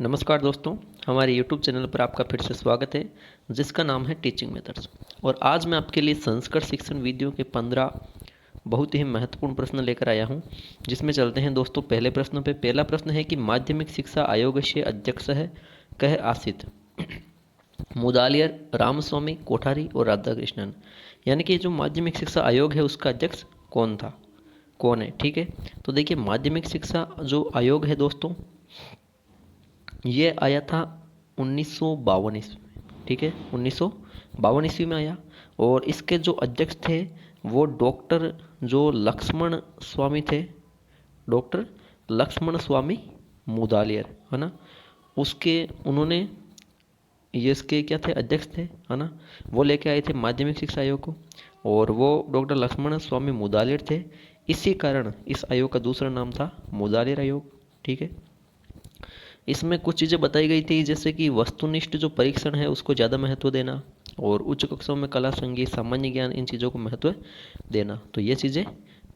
नमस्कार दोस्तों, हमारे YouTube चैनल पर आपका फिर से स्वागत है जिसका नाम है टीचिंग मेथड्स। और आज मैं आपके लिए संस्कृत शिक्षण वीडियो के 15 बहुत ही महत्वपूर्ण प्रश्न लेकर आया हूं, जिसमें चलते हैं दोस्तों पहले प्रश्न पे। पहला प्रश्न है कि माध्यमिक शिक्षा आयोग से अध्यक्ष है कह आसित मुदालियर, रामस्वामी, कोठारी और राधाकृष्णन। यानी कि जो माध्यमिक शिक्षा आयोग है उसका अध्यक्ष कौन है। ठीक है, तो देखिए माध्यमिक शिक्षा जो आयोग है दोस्तों, ये आया था 1952 ईस्वी में। ठीक है, 1952 ईस्वी में आया। और इसके जो अध्यक्ष थे वो डॉक्टर जो लक्ष्मण स्वामी थे, डॉक्टर लक्ष्मण स्वामी मुदालियर, है ना। उसके उन्होंने ये इसके क्या थे, अध्यक्ष थे, है ना। वो लेके आए थे माध्यमिक शिक्षा आयोग को, और वो डॉक्टर लक्ष्मण स्वामी मुदालियर थे। इसी कारण इस आयोग का दूसरा नाम था मुदालियर आयोग। ठीक है, इसमें कुछ चीज़ें बताई गई थी, जैसे कि वस्तुनिष्ठ जो परीक्षण है उसको ज़्यादा महत्व देना, और उच्च कक्षाओं में कला, संगीत, सामान्य ज्ञान, इन चीज़ों को महत्व देना। तो ये चीज़ें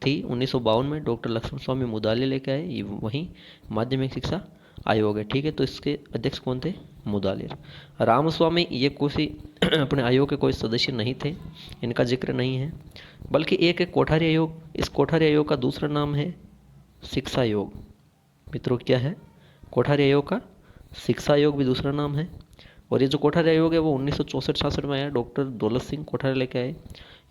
थी 1952 में डॉक्टर लक्ष्मण स्वामी मुदालियर लेके आए। ये वहीं माध्यमिक शिक्षा आयोग है। ठीक है, तो इसके अध्यक्ष कौन थे? मुदालियर। रामस्वामी ये कोई अपने आयोग के कोई सदस्य नहीं थे, इनका जिक्र नहीं है। बल्कि एक है कोठारी आयोग। इस कोठारी आयोग का दूसरा नाम है शिक्षा आयोग। मित्रों, क्या है? कोठारी आयोग का शिक्षा आयोग भी दूसरा नाम है। और ये जो कोठारी आयोग है वो 1964-66 में आया, डॉक्टर दौलत सिंह कोठारी लेके आए।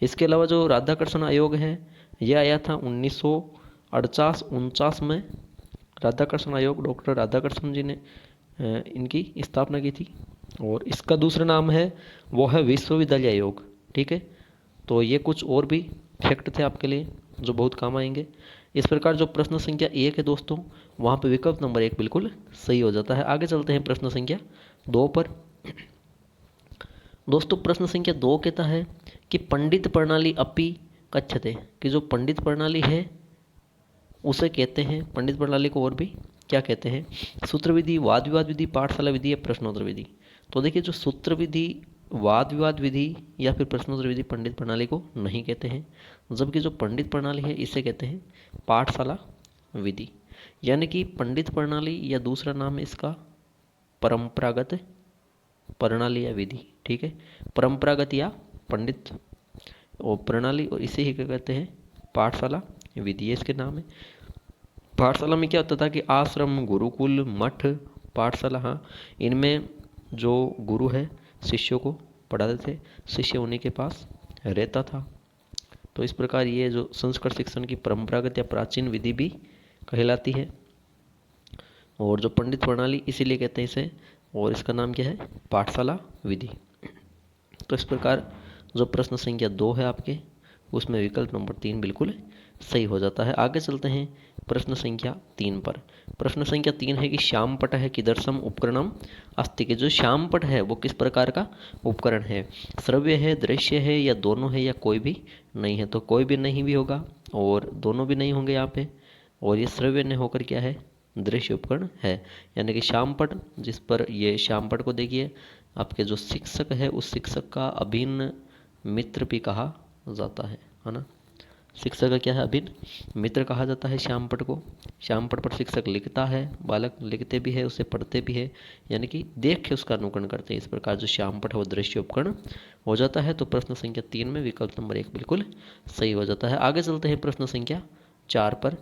इसके अलावा जो राधाकृष्ण आयोग है यह आया था 1948-49 में। राधाकृष्ण आयोग, डॉक्टर राधाकृष्ण जी ने इनकी स्थापना की थी। और इसका दूसरा नाम है वो है विश्वविद्यालय आयोग। ठीक है, तो ये कुछ और भी फैक्ट थे आपके लिए जो बहुत काम आएंगे। इस प्रकार जो प्रश्न संख्या 1 है दोस्तों, वहाँ पे विकल्प नंबर 1 बिल्कुल सही हो जाता है। आगे चलते हैं प्रश्न संख्या 2 पर। दोस्तों प्रश्न संख्या 2 कहता है कि पंडित प्रणाली अपि कथ्यते, कि जो पंडित प्रणाली है उसे कहते हैं, पंडित प्रणाली को और भी क्या कहते हैं? सूत्र विधि, वाद विवाद विधि, पाठशाला विधि या प्रश्नोत्तर विधि। तो देखिए जो सूत्र विधि, वाद विवाद विधि या फिर प्रश्नोत्तर विधि पंडित प्रणाली को नहीं कहते हैं, जबकि जो पंडित प्रणाली है इसे कहते हैं पाठशाला विधि। यानी कि पंडित प्रणाली या दूसरा नाम है इसका परंपरागत प्रणाली या विधि। ठीक है, परंपरागत या पंडित और प्रणाली, और इसे ही क्या कहते हैं? पाठशाला विधि, ये इसके नाम है। पाठशाला में क्या होता था कि आश्रम, गुरुकुल, मठ, पाठशाला, हाँ, इनमें जो गुरु है शिष्यों को पढ़ाते थे, शिष्य उन्हीं के पास रहता था। तो इस प्रकार ये जो संस्कृत शिक्षण की परंपरागत या प्राचीन विधि भी कहलाती है। और जो पंडित प्रणाली इसीलिए कहते हैं इसे, और इसका नाम क्या है? पाठशाला विधि। तो इस प्रकार जो प्रश्न संख्या 2 है आपके, उसमें विकल्प नंबर 3 बिल्कुल सही हो जाता है। आगे चलते हैं प्रश्न संख्या 3 पर। प्रश्न संख्या 3 है कि श्यामपट है कीदृशम उपकरणम अस्ति, कि जो श्यामपट है वो किस प्रकार का उपकरण है? श्रव्य है, दृश्य है, या दोनों है, या कोई भी नहीं है? तो कोई भी नहीं भी होगा और दोनों भी नहीं होंगे यहाँ पे। और ये श्रव्य ने होकर क्या है? दृश्य उपकरण है। यानी कि श्यामपट, जिस पर ये श्यामपट को देखिए, आपके जो शिक्षक है उस शिक्षक का अभिन्न मित्र भी कहा जाता है ना। शिक्षक का क्या है? अभिन्न मित्र कहा जाता है श्यामपट को। श्यामपट पर शिक्षक लिखता है, बालक लिखते भी है, उसे पढ़ते भी है, यानी कि देख के उसका अनुकरण करते हैं। इस प्रकार जो श्यामपट है वो दृश्य उपकरण हो जाता है। तो प्रश्न संख्या 3 में विकल्प नंबर 1 बिल्कुल सही हो जाता है। आगे चलते हैं प्रश्न संख्या 4 पर।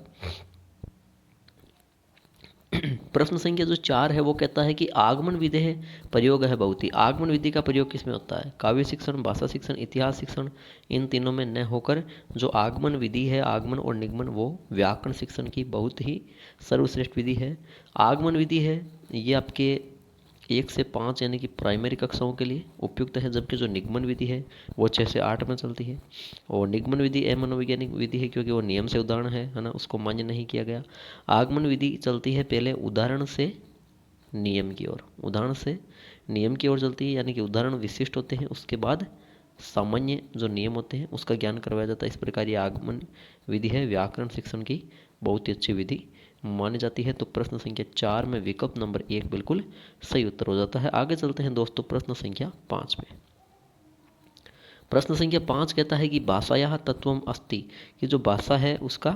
प्रश्न संख्या जो 4 है वो कहता है कि आगमन विधेय प्रयोग है बहुत ही। आगमन विधि का प्रयोग किसमें होता है? काव्य शिक्षण, भाषा शिक्षण, इतिहास शिक्षण, इन तीनों में न होकर जो आगमन विधि है, आगमन और निगमन, वो व्याकरण शिक्षण की बहुत ही सर्वश्रेष्ठ विधि है। आगमन विधि है ये आपके 1 से 5 यानी कि प्राइमरी कक्षाओं के लिए उपयुक्त है, जबकि जो निगमन विधि है वो 6 से 8 में चलती है। और निगमन विधि अमनोवैज्ञानिक विधि है, क्योंकि वो नियम से उदाहरण है ना, उसको मान्य नहीं किया गया। आगमन विधि चलती है पहले उदाहरण से नियम की ओर, उदाहरण से नियम की ओर चलती है, यानी कि उदाहरण विशिष्ट होते हैं, उसके बाद सामान्य जो नियम होते हैं उसका ज्ञान करवाया जाता है। इस प्रकार ये आगमन विधि है व्याकरण शिक्षण की बहुत ही अच्छी विधि मानी जाती है। तो प्रश्न संख्या 4 में विकल्प नंबर 1 बिल्कुल सही उत्तर हो जाता है। आगे चलते हैं दोस्तों प्रश्न संख्या 5 में। प्रश्न संख्या 5 कहता है कि भाषायाः तत्वम अस्ति, कि जो भाषा है उसका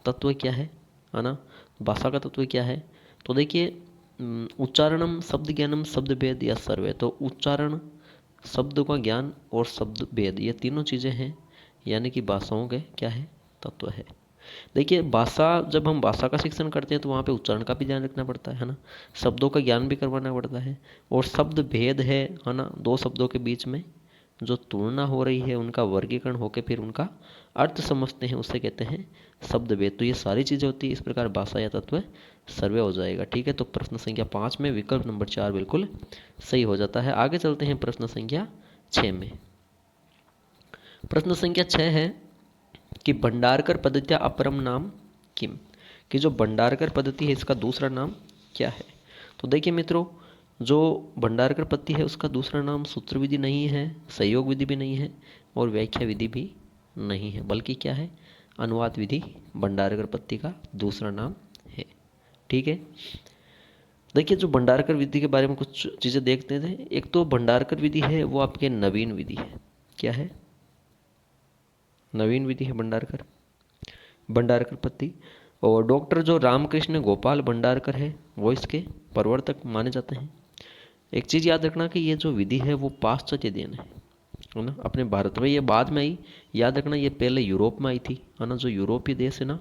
तत्व क्या है ना। भाषा का तत्व क्या है? तो देखिए उच्चारणम शब्द ज्ञानम शब्द भेद या सर्वे। तो उच्चारण, शब्द का ज्ञान और शब्द भेद, ये तीनों चीज़ें हैं, यानी कि भाषाओं के क्या है, तत्व है। देखिए भाषा, जब हम भाषा का शिक्षण करते हैं तो वहाँ पे उच्चारण का भी ध्यान रखना पड़ता है ना, शब्दों का ज्ञान भी करवाना पड़ता है, और शब्द भेद है ना, दो शब्दों के बीच में जो तुलना हो रही है उनका वर्गीकरण होकर फिर उनका अर्थ समझते हैं, उसे कहते हैं शब्द भेद। तो ये सारी चीज़ें होती है, इस प्रकार भाषा या तत्व सर्वे हो जाएगा। ठीक है, तो प्रश्न संख्या 5 में विकल्प नंबर 4 बिल्कुल सही हो जाता है। आगे चलते हैं प्रश्न संख्या 6 में। प्रश्न संख्या 6 है कि भंडारकर पद्धत्या अपरम नाम किम, कि जो भंडारकर पद्धति है इसका दूसरा नाम क्या है। तो देखिए मित्रों, जो भंडारकर पद्धति है उसका दूसरा नाम सूत्र विधि नहीं है, सहयोग विधि भी नहीं है, और व्याख्या विधि भी नहीं है, बल्कि क्या है, अनुवाद विधि भंडारकर पद्धति का दूसरा नाम है। ठीक है, देखिए जो भंडारकर विधि के बारे में कुछ चीज़ें देखते थे। एक तो भंडारकर विधि है वो आपके नवीन विधि है। क्या है, नवीन विधि है भंडारकर पद्धति। और डॉक्टर जो रामकृष्ण गोपाल भंडारकर है वो इसके प्रवर्तक माने जाते हैं। एक चीज़ याद रखना कि ये जो विधि है वो पाश्चात्य देन है ना, अपने भारत में ये बाद में आई। याद रखना ये पहले यूरोप में आई थी, है ना, जो यूरोपीय देश है ना,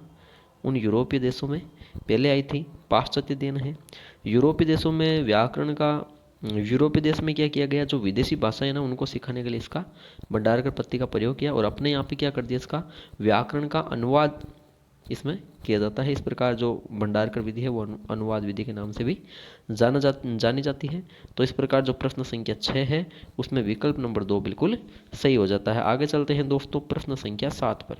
उन यूरोपीय देशों में पहले आई थी, पाश्चात्य देन है। यूरोपीय देशों में व्याकरण का, यूरोपीय देश में क्या किया गया, जो विदेशी भाषा है ना उनको सिखाने के लिए इसका भंडारकर पद्धति का प्रयोग किया, और अपने यहाँ पे क्या कर दिया, इसका व्याकरण का अनुवाद इसमें किया जाता है। इस प्रकार जो भंडारकर विधि है वो अनुवाद विधि के नाम से भी जानी जाती है। तो इस प्रकार जो प्रश्न संख्या 6 है उसमें विकल्प नंबर 2 बिल्कुल सही हो जाता है। आगे चलते हैं दोस्तों प्रश्न संख्या 7 पर।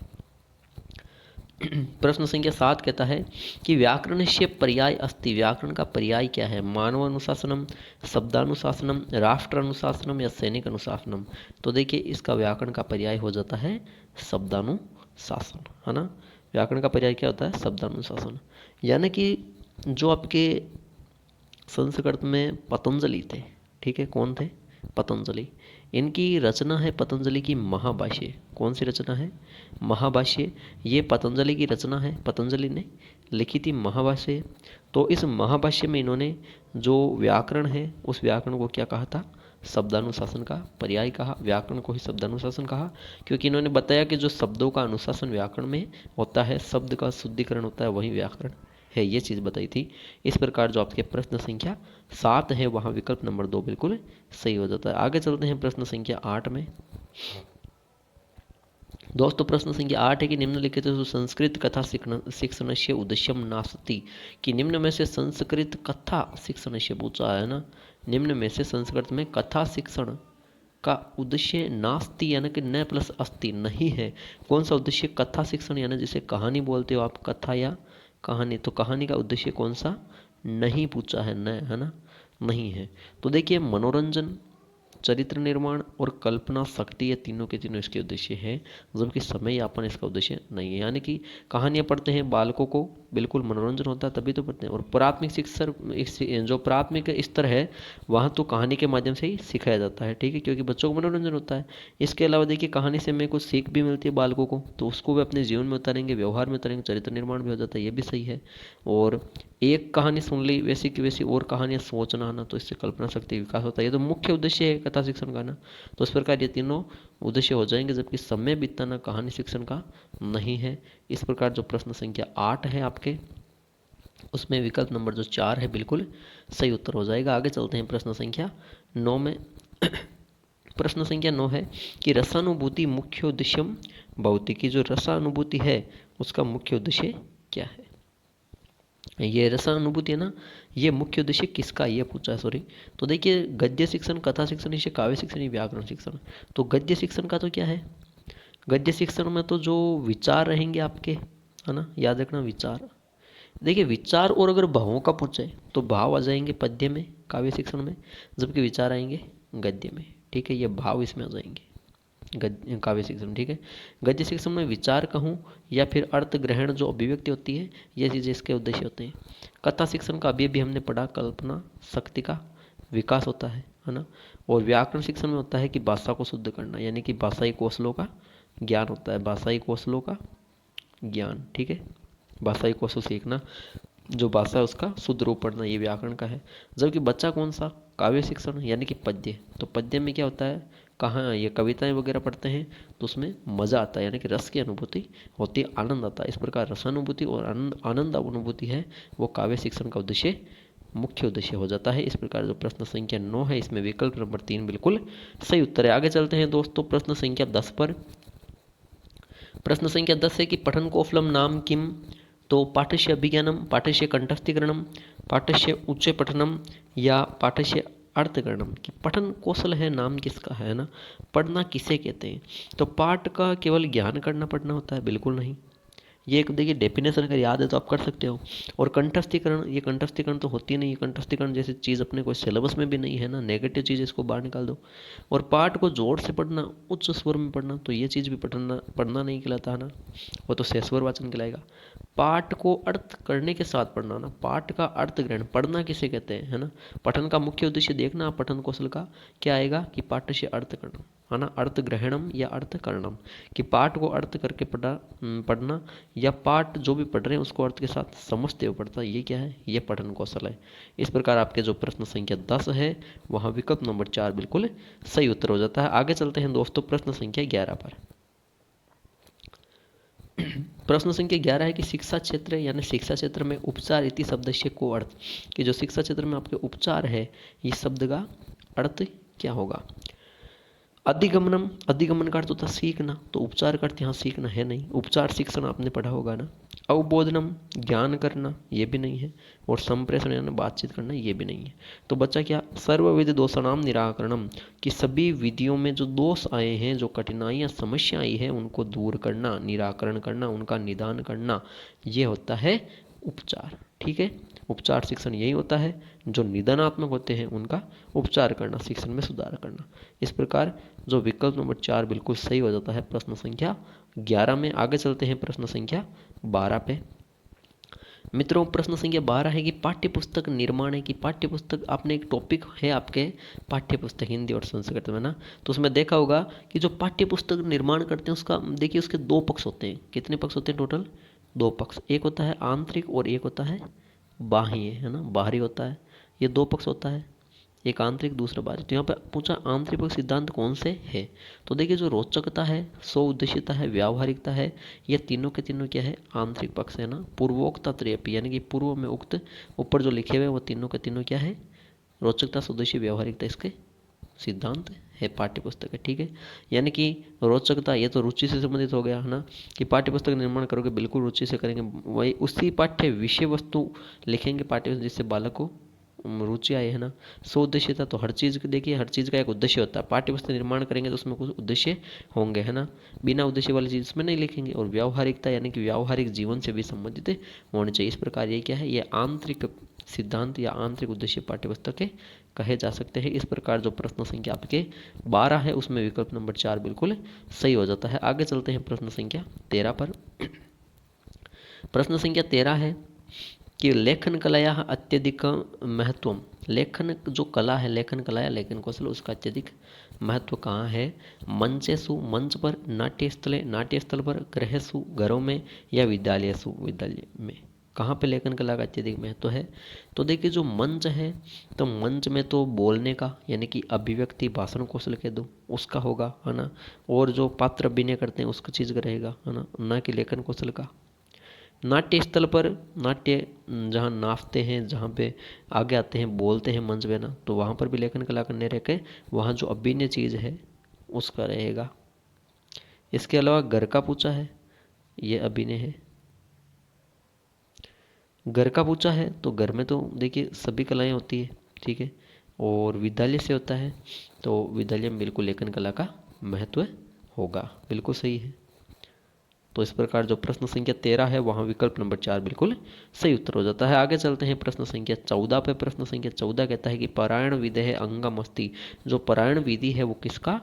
प्रश्न संख्या 7 कहता है कि व्याकरण से पर्याय अस्ति, व्याकरण का पर्याय क्या है, मानव अनुशासनम, शब्दानुशासनम, राष्ट्र अनुशासनम या सैनिक अनुशासनम। तो देखिए इसका व्याकरण का पर्याय हो जाता है शब्दानुशासन, है ना। व्याकरण का पर्याय क्या होता है, शब्दानुशासन। यानी कि जो आपके संस्कृत में पतंजलि थे, ठीक है, कौन थे, पतंजलि, इनकी रचना है पतंजलि की महाभाष्य। कौन सी रचना है, महाभाष्य। ये पतंजलि की रचना है, पतंजलि ने लिखी थी महाभाष्य। तो इस महाभाष्य में इन्होंने जो व्याकरण है उस व्याकरण को क्या कहा था, शब्दानुशासन का पर्याय कहा, व्याकरण को ही शब्दानुशासन कहा, क्योंकि इन्होंने बताया कि जो शब्दों का अनुशासन व्याकरण में होता है, शब्द का शुद्धिकरण होता है, वही व्याकरण है, ये चीज़ बताई थी। इस प्रकार जो आपके प्रश्न संख्या 7 है वहाँ विकल्प नंबर 2 बिल्कुल सही हो जाता है। आगे चलते हैं प्रश्न संख्या 8 में। दोस्तों प्रश्न संख्या 8 है कि निम्नलिखित संस्कृत कथा शिक्षणस्य उद्देश्यम नास्ति, कि निम्न में से संस्कृत कथा शिक्षणस्य पूछा है ना, निम्न में से संस्कृत में कथा शिक्षण का उद्देश्य नास्ति यानी कि न प्लस अस्ति नहीं है। कौन सा उद्देश्य, कथा शिक्षण, यानी जिसे कहानी बोलते हो आप, कथा या कहानी, तो कहानी का उद्देश्य कौन सा, नहीं पूछा है, न, है ना, नहीं है। तो देखिए मनोरंजन, चरित्र निर्माण और कल्पना शक्ति, ये तीनों के तीनों इसके उद्देश्य हैं, जबकि समय यापन इसका उद्देश्य नहीं है। यानी कि कहानियाँ पढ़ते हैं बालकों को बिल्कुल मनोरंजन होता है तभी तो पढ़ते हैं, और प्राथमिक शिक्षा जो प्राथमिक स्तर है वहाँ तो कहानी के माध्यम से ही सिखाया जाता है, ठीक है, क्योंकि बच्चों को मनोरंजन होता है। इसके अलावा देखिए कहानी से हमें कुछ सीख भी मिलती है बालकों को, तो उसको भी अपने जीवन में उतारेंगे, व्यवहार में उतारेंगे, चरित्र निर्माण भी हो जाता है, ये भी सही है। और एक कहानी सुन ली वैसी की वैसी और कहानियाँ सोचना है ना, तो इससे कल्पना शक्ति विकास होता है, ये तो मुख्य उद्देश्य है कथा शिक्षण का ना। तो इस प्रकार ये तीनों उद्देश्य हो जाएंगे, जबकि समय बिताना कहानी शिक्षण का नहीं है। इस प्रकार जो प्रश्न संख्या 8 है आपके, उसमें विकल्प नंबर जो 4 है बिल्कुल सही उत्तर हो जाएगा। आगे चलते हैं प्रश्न संख्या 9 में। प्रश्न संख्या 9 है कि रसानुभूति मुख्य उद्देश्यम भवति, की जो रसानुभूति है उसका मुख्य उद्देश्य क्या है। ये रसानुभूति है ना, ये मुख्य उद्देश्य किसका, ये पूछा है, सॉरी। तो देखिए गद्य शिक्षण, कथा शिक्षण, इसे काव्य शिक्षण, व्याकरण शिक्षण। तो गद्य शिक्षण का तो क्या है, गद्य शिक्षण में तो जो विचार रहेंगे आपके, है ना, याद रखना विचार। देखिए विचार और अगर भावों का पूछे तो भाव आ जाएंगे पद्य में, काव्य शिक्षण में, जबकि विचार आएंगे गद्य में, ठीक है, ये भाव इसमें आ जाएंगे काव्य शिक्षण, ठीक है। गद्य शिक्षण में विचार कहूँ या फिर अर्थ ग्रहण जो अभिव्यक्ति होती है, ये चीज़ें इसके उद्देश्य होते हैं। कथा शिक्षण का अभी हमने पढ़ा, कल्पना शक्ति का विकास होता है ना। और व्याकरण शिक्षण में होता है कि भाषा को शुद्ध करना, यानी कि भाषाई कौशलों का ज्ञान होता है, भाषाई कौशलों का ज्ञान, ठीक है, भाषाई कौशल सीखना। जो भाषा है उसका शुद्ध रूप पढ़ना, ये व्याकरण का है। जबकि बच्चा कौन सा, काव्य शिक्षण यानी कि पद्य। तो पद्य में क्या होता है, कहाँ ये कविताएं वगैरह पढ़ते हैं तो उसमें मज़ा आता है, यानी कि रस की अनुभूति होती है, आनंद आता है। इस प्रकार रसानुभूति और आनंद अनुभूति है वो काव्य शिक्षण का उद्देश्य, मुख्य उद्देश्य हो जाता है। इस प्रकार जो प्रश्न संख्या 9 है इसमें विकल्प नंबर 3 बिल्कुल सही उत्तर है। आगे चलते हैं दोस्तों प्रश्न संख्या 10 पर। प्रश्न संख्या 10 है कि पठन कौशलम नाम किम। तो पाठस्य अभिज्ञानम, पाठस्य कंठस्थीकरणम, पाठस्य उच्च पठनम या पाठस्य अर्थकरणम। कि पठन कौशल है, नाम किसका है ना, पढ़ना किसे कहते हैं। तो पाठ का केवल ज्ञान करना पढ़ना होता है, बिल्कुल नहीं। ये एक देखिए डेफिनेशन अगर याद है तो आप कर सकते हो। और कंठस्थीकरण, ये कंठस्थीकरण तो होती नहीं है, कंठस्थीकरण जैसी चीज़ अपने कोई सिलेबस में भी नहीं है ना, नेगेटिव चीज़, इसको बाहर निकाल दो। और पाठ को जोर से पढ़ना, उच्च स्वर में पढ़ना, तो ये चीज़ भी पढ़ना नहीं कहलाता है ना, वो तो सहस्वर वाचन कहलाएगा। पाठ को अर्थ करने के साथ पढ़ना ना, पाठ का अर्थ ग्रहण, पढ़ना किसे कहते हैं है ना। पठन का मुख्य उद्देश्य देखना पठन कौशल का क्या आएगा कि पाठ से अर्थ करना है ना, अर्थ ग्रहणम या अर्थ करणम। कि पाठ को अर्थ करके पढ़ना या पाठ जो भी पढ़ रहे हैं उसको अर्थ के साथ समझते हुए पढ़ता, ये क्या है, ये पठन कौशल है। इस प्रकार आपके जो प्रश्न संख्या 10 है वहाँ विकल्प नंबर 4 बिल्कुल सही उत्तर हो जाता है। आगे चलते हैं दोस्तों प्रश्न संख्या 11 पर। प्रश्न संख्या 11 है कि शिक्षा क्षेत्र यानी शिक्षा क्षेत्र में उपचार इति शब्द से को अर्थ। कि जो शिक्षा क्षेत्र में आपके उपचार है, इस शब्द का अर्थ क्या होगा। अधिगमनम, अधिगमन का अर्थ होता है सीखना, तो उपचार का अर्थ यहाँ सीखना है नहीं, उपचार शिक्षण आपने पढ़ा होगा ना। अवबोधनम, ज्ञान करना, ये भी नहीं है। और संप्रेषण यानी बातचीत करना, ये भी नहीं है। तो बच्चा क्या, सर्वविध दोषाणाम निराकरणम। कि सभी विधियों में जो दोष आए हैं, जो कठिनाइयाँ समस्या आई है, उनको दूर करना, निराकरण करना, उनका निदान करना, ये होता है उपचार। ठीक है, उपचार शिक्षण यही होता है, जो निदानात्मक होते हैं उनका उपचार करना, शिक्षण में सुधार करना। इस प्रकार जो विकल्प नंबर 4 बिल्कुल सही हो जाता है प्रश्न संख्या 11 में। आगे चलते हैं प्रश्न संख्या 12 पे। मित्रों प्रश्न संख्या 12 है कि पाठ्य पुस्तक निर्माण है। कि पाठ्य पुस्तक, आपने एक टॉपिक है आपके पाठ्य पुस्तक हिंदी और संस्कृत में ना, तो उसमें देखा होगा कि जो पाठ्य पुस्तक निर्माण करते हैं उसका देखिए उसके 2 पक्ष होते हैं। कितने पक्ष होते हैं टोटल, 2 पक्ष। एक होता है आंतरिक और एक होता है बाह्य, है ना, बाहरी होता है। ये 2 पक्ष होता है, एक आंतरिक दूसरा बाह्य। तो यहाँ पे पूछा आंतरिक पक्ष सिद्धांत कौन से है। तो देखिए जो रोचकता है, स्व उद्देश्यता है, व्यावहारिकता है, ये तीनों के तीनों क्या है, आंतरिक पक्ष है ना। पूर्वोक्ता त्रयपि यानी कि पूर्व में उक्त ऊपर जो लिखे हुए वो तीनों के तीनों क्या है, रोचकता, स्वदेशी, व्यावहारिकता इसके सिद्धांत है, पाठ्य पुस्तक है। ठीक है, यानी कि रोचकता ये तो रुचि से संबंधित हो गया है ना, कि पाठ्य पुस्तक निर्माण करोगे बिल्कुल रुचि से करेंगे, वही उसी पाठ्य विषय वस्तु लिखेंगे पाठ्य जिससे बालक को रुचि आए, है ना। सो उद्देश्यता, तो हर चीज़ देखिए हर चीज़ का एक उद्देश्य होता है, पाठ्य पुस्तक निर्माण करेंगे तो उसमें कुछ उद्देश्य होंगे, है ना, बिना उद्देश्य वाली चीज़ इसमें नहीं लिखेंगे। और व्यावहारिकता यानी कि व्यावहारिक जीवन से भी संबंधित होनी चाहिए। इस प्रकार ये क्या है, ये आंतरिक सिद्धांत या आंतरिक उद्देश्य पाठ्य पुस्तक के कहे जा सकते हैं। इस प्रकार जो प्रश्न संख्या आपके 12 है उसमें विकल्प नंबर 4 बिल्कुल सही हो जाता है। आगे चलते हैं प्रश्न संख्या 13 पर। प्रश्न संख्या 13 है कि लेखन कलाया अत्यधिक महत्व। लेखन जो कला है, लेखन कला या लेखन कौशल, उसका अत्यधिक महत्व कहाँ है। मंचेसु, मंच पर, नाट्यस्थले, नाट्यस्थल पर, गृहसु, घरों में, या विद्यालयसु, विद्यालय में, कहाँ पे लेखन कला का अत्यधिक महत्व है। तो देखिए जो मंच है, तो मंच में तो बोलने का यानी कि अभिव्यक्ति, भाषण कौशल कह दो उसका होगा, है ना। और जो पात्र अभिनय करते हैं उसका चीज़ का रहेगा, है ना कि लेखन कौशल का। नाट्य स्थल पर, नाट्य जहाँ नाचते हैं, जहाँ पे आगे आते हैं, बोलते हैं मंच पे ना, तो वहाँ पर भी लेखन कला करने रह के वहाँ जो अभिनय चीज़ है उसका रहेगा। इसके अलावा घर का पूछा है, ये अभिनय है। घर का पूछा है तो घर में तो देखिए सभी कलाएं होती है, ठीक है। और विद्यालय से होता है तो विद्यालय में बिल्कुल लेखन कला का महत्व होगा, बिल्कुल सही है। तो इस प्रकार जो प्रश्न संख्या 13 है वहाँ विकल्प नंबर 4 बिल्कुल सही उत्तर हो जाता है। आगे चलते हैं प्रश्न संख्या 14 पे। प्रश्न संख्या 14 कहता है कि पारायण विधि अंगम अस्ति। जो पारायण विधि है वो किसका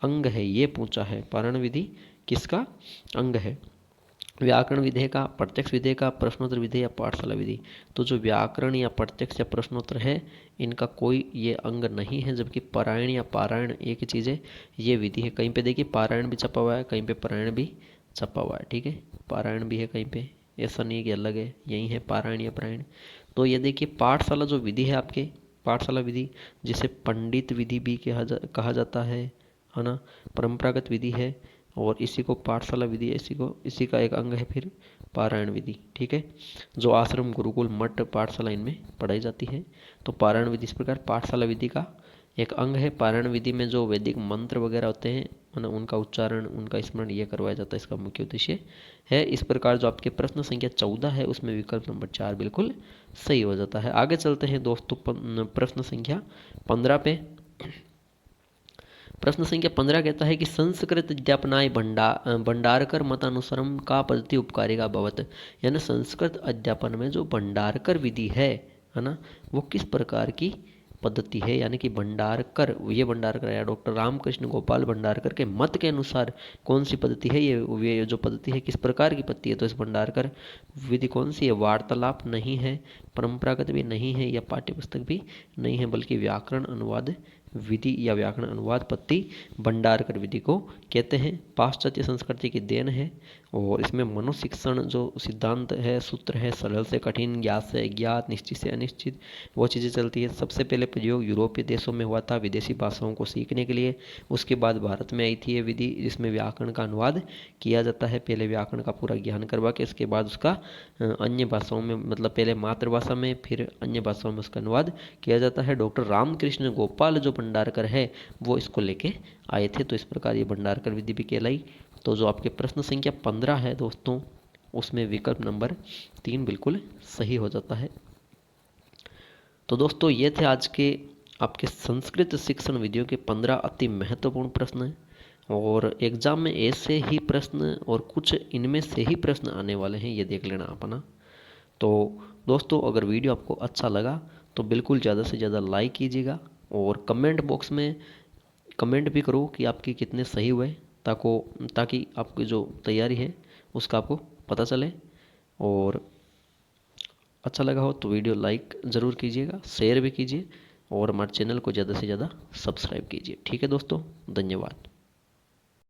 अंग है, ये पूछा है। पारायण विधि किसका अंग है। व्याकरण विधेय का, प्रत्यक्ष विधेय का, प्रश्नोत्तर विधेय या पाठशाला विधि। तो जो व्याकरण या प्रत्यक्ष या प्रश्नोत्तर है इनका कोई ये अंग नहीं है, जबकि पारायण या पारायण एक ही चीज़ है, ये विधि है। कहीं पे देखिए पारायण भी छपा हुआ है, कहीं पे पारायण भी छपा हुआ है, ठीक है। पारायण भी है कहीं पे, ऐसा नहीं है कि अलग है, यही है पारायण या प्रायण। तो ये देखिए पाठशाला जो विधि है आपके, पाठशाला विधि जिसे पंडित विधि भी कहा जाता है ना, परंपरागत विधि है, और इसी को पाठशाला विधि, इसी का एक अंग है फिर पारायण विधि। ठीक है, जो आश्रम गुरुकुल मठ पाठशाला इनमें पढ़ाई जाती है। तो पारायण विधि इस प्रकार पाठशाला विधि का एक अंग है। पारायण विधि में जो वैदिक मंत्र वगैरह होते हैं ना, उनका उच्चारण, उनका स्मरण ये करवाया जाता है, इसका मुख्य उद्देश्य है। इस प्रकार जो आपके प्रश्न संख्या 14 है उसमें विकल्प नंबर 4 बिल्कुल सही हो जाता है। आगे चलते हैं दोस्तों प्रश्न संख्या 15 पे। प्रश्न संख्या 15 कहता है कि संस्कृत अध्यापनाय भंडारकर मतानुसारम का पद्धति उपकारिका भवत, यानी संस्कृत अध्यापन में जो भंडारकर विधि है ना, वो किस प्रकार की पद्धति है, यानी कि भंडारकर, ये भंडारकर या डॉक्टर रामकृष्ण गोपाल भंडारकर के मत के अनुसार कौन सी पद्धति है, ये जो पद्धति है किस प्रकार की पद्धति है। तो इस भंडारकर विधि कौन सी है, वार्तालाप नहीं है, परंपरागत भी नहीं है, या पाठ्यपुस्तक भी नहीं है, बल्कि व्याकरण अनुवाद विधि या व्याकरण अनुवाद पद्धति भंडारकर विधि को कहते हैं। पाश्चात्य संस्कृति की देन है, और इसमें मनोशिक्षण जो सिद्धांत है, सूत्र है, सरल से कठिन, ज्ञात से ज्ञात, निश्चित से अनिश्चित, वो चीज़ें चलती है। सबसे पहले प्रयोग यूरोपीय देशों में हुआ था विदेशी भाषाओं को सीखने के लिए, उसके बाद भारत में आई थी ये विधि, जिसमें व्याकरण का अनुवाद किया जाता है। पहले व्याकरण का पूरा ज्ञान करवा के उसके बाद उसका अन्य भाषाओं में, मतलब पहले मातृभाषा में फिर अन्य भाषाओं में उसका अनुवाद किया जाता है। डॉक्टर रामकृष्ण गोपाल जो भंडारकर है वो इसको लेके आए थे, तो इस प्रकार ये भंडारकर विधि भी कहलाई। तो जो आपके प्रश्न संख्या 15 है दोस्तों, उसमें विकल्प नंबर 3 बिल्कुल सही हो जाता है। तो दोस्तों ये थे आज के आपके संस्कृत शिक्षण विधियों के 15 अति महत्वपूर्ण प्रश्न, और एग्जाम में ऐसे ही प्रश्न और कुछ इनमें से ही प्रश्न आने वाले हैं, ये देख लेना आप ना। तो दोस्तों अगर वीडियो आपको अच्छा लगा तो बिल्कुल ज़्यादा से ज़्यादा लाइक कीजिएगा, और कमेंट बॉक्स में कमेंट भी करो कि आपके कितने सही हुए, ताकि आपकी जो तैयारी है उसका आपको पता चले। और अच्छा लगा हो तो वीडियो लाइक ज़रूर कीजिएगा, शेयर भी कीजिए, और हमारे चैनल को ज़्यादा से ज़्यादा सब्सक्राइब कीजिए। ठीक है दोस्तों, धन्यवाद।